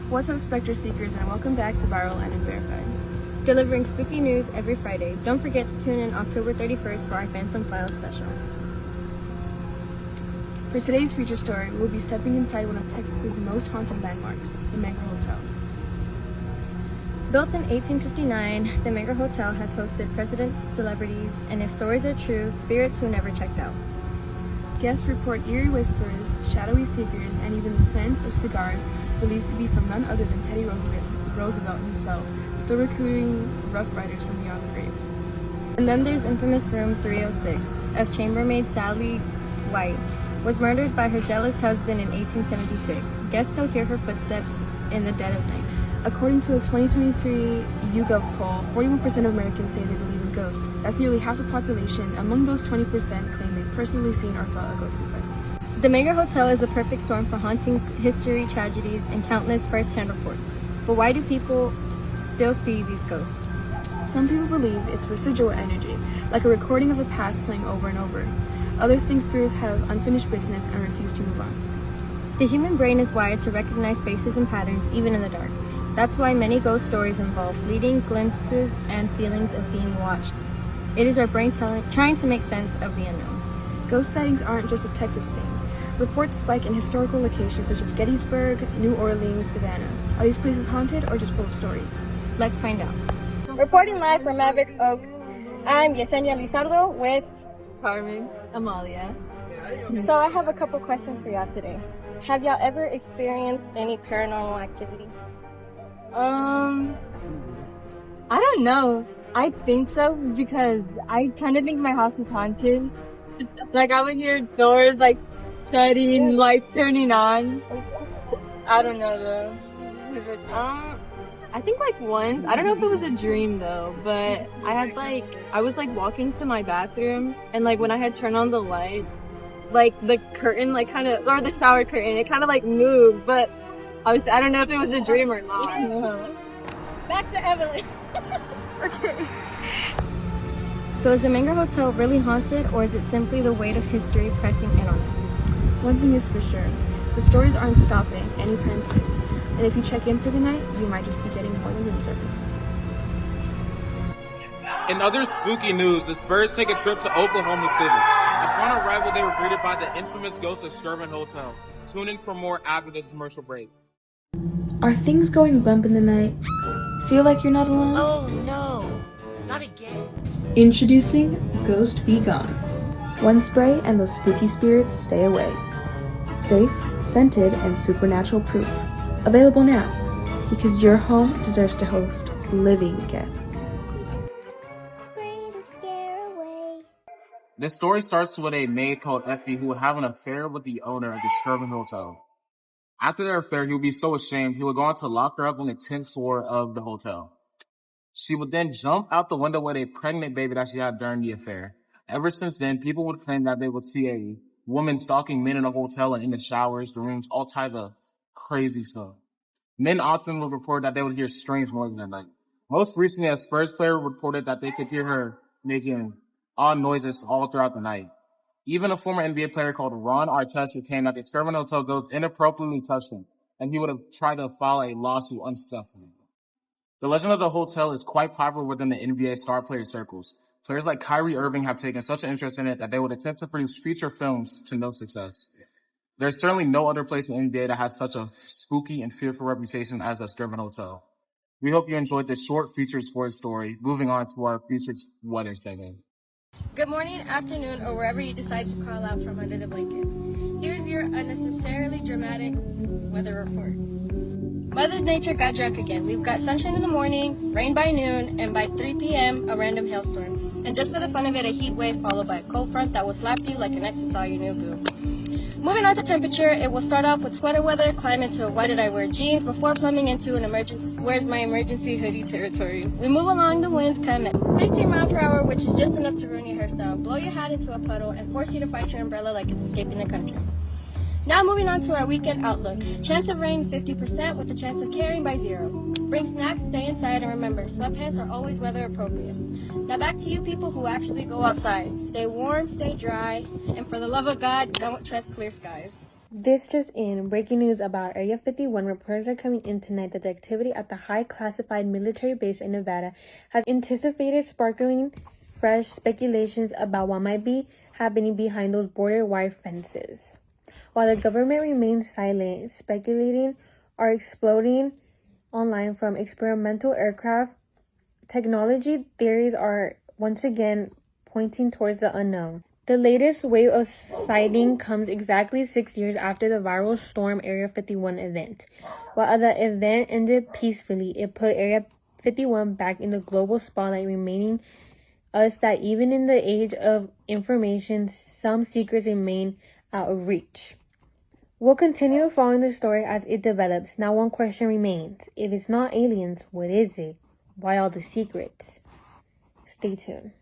What's up, Spectre Seekers, and welcome back to Viral and Unverified. Delivering spooky news every Friday. Don't forget to tune in October 31st for our Phantom Files special. For today's feature story, we'll be stepping inside one of Texas's most haunted landmarks, the Menger Hotel. Built in 1859, the Menger Hotel has hosted presidents, celebrities, and if stories are true, spirits who never checked out. Guests report eerie whispers, shadowy figures, and even the scent of cigars believed to be from none other than Teddy Roosevelt himself, still recruiting Rough Riders from beyond the grave. And then there's infamous room 306 of chambermaid Sally White was murdered by her jealous husband in 1876. Guests still hear her footsteps in the dead of night. According to a 2023 YouGov poll, 41% of Americans say they believe in ghosts. That's nearly half the population. Among those 20% claim they've personally seen or felt a ghostly presence. The Menger Hotel is a perfect storm for hauntings, history, tragedies, and countless first-hand reports. But why do people still see these ghosts? Some people believe it's residual energy, like a recording of the past playing over and over. Others think spirits have unfinished business and refuse to move on. The human brain is wired to recognize faces and patterns even in the dark. That's why many ghost stories involve fleeting glimpses and feelings of being watched. It is our brain trying to make sense of the unknown. Ghost sightings aren't just a Texas thing. Reports spike in historical locations such as Gettysburg, New Orleans, Savannah. Are these places haunted or just full of stories? Let's find out. Reporting live from Maverick Oak, I'm Yesenia Lizardo with Carmen, Amalia. So I have a couple questions for y'all today. Have y'all ever experienced any paranormal activity? I don't know. I think so because I kind of think my house is haunted. Like I would hear doors like shutting, lights turning on. I don't know though. I think like once, I don't know if it was a dream though, but I was walking to my bathroom and like when I had turned on the lights, like the curtain or the shower curtain, it kind of like moved, but obviously I don't know if it was a dream or not. Back to Evelyn. Okay. So is the Menger Hotel really haunted, or is it simply the weight of history pressing in on us? One thing is for sure, the stories aren't stopping anytime soon. And if you check in for the night, you might just be getting more than room service. In other spooky news, the Spurs take a trip to Oklahoma City. Upon arrival, they were greeted by the infamous ghost of Skirvin Hotel. Tune in for more after this commercial break. Are things going bump in the night? Feel like you're not alone? Oh no, not again. Introducing Ghost Be Gone. One spray and those spooky spirits stay away. Safe, scented, and supernatural proof. Available now, because your home deserves to host living guests. Spray to scare away. This story starts with a maid called Effie who would have an affair with the owner of the Skirvin Hotel. After their affair, he would be so ashamed, he would go on to lock her up on the 10th floor of the hotel. She would then jump out the window with a pregnant baby that she had during the affair. Ever since then, people would claim that they would see a woman stalking men in the hotel and in the showers, the rooms, all type of crazy stuff. Men often would report that they would hear strange noises at night. Most recently, a Spurs player reported that they could hear her making odd noises all throughout the night. Even a former NBA player called Ron Artest claimed that the Skirvin Hotel ghost inappropriately touched him, and he would have tried to file a lawsuit unsuccessfully. The legend of the hotel is quite popular within the NBA star player circles. Players like Kyrie Irving have taken such an interest in it that they would attempt to produce feature films to no success. There's certainly no other place in the NBA that has such a spooky and fearful reputation as the Skirvin Hotel. We hope you enjoyed this short features for story. Moving on to our features weather segment. Good morning, afternoon, or wherever you decide to call out from under the blankets. Here's your unnecessarily dramatic weather report. Mother Nature got drunk again. We've got sunshine in the morning, rain by noon, and by 3 p.m., a random hailstorm. And just for the fun of it, a heat wave followed by a cold front that will slap you like an ex who saw your new boo. Moving on to temperature, it will start off with sweater weather, climb into why did I wear jeans before plumbing into an emergency, where's my emergency hoodie territory. We move along, the winds come at 15 miles per hour, which is just enough to ruin your hairstyle, blow your hat into a puddle, and force you to fight your umbrella like it's escaping the country. Now moving on to our weekend outlook. Chance of rain 50% with the chance of carrying by 0. Bring snacks, stay inside, and remember, sweatpants are always weather appropriate. Now back to you people who actually go outside. Stay warm, stay dry, and for the love of God, don't trust clear skies. This just in, breaking news about Area 51. Reports are coming in tonight that the activity at the high classified military base in Nevada has anticipated sparkling fresh speculations about what might be happening behind those border wire fences. While the government remains silent, speculating are exploding online from experimental aircraft technology. Theories are once again pointing towards the unknown. The latest wave of sighting comes exactly 6 years after the viral Storm Area 51 event. While the event ended peacefully, it put Area 51 back in the global spotlight, reminding us that even in the age of information, some secrets remain out of reach. We'll continue following the story as it develops. Now one question remains. If it's not aliens, what is it? Why all the secrets? Stay tuned.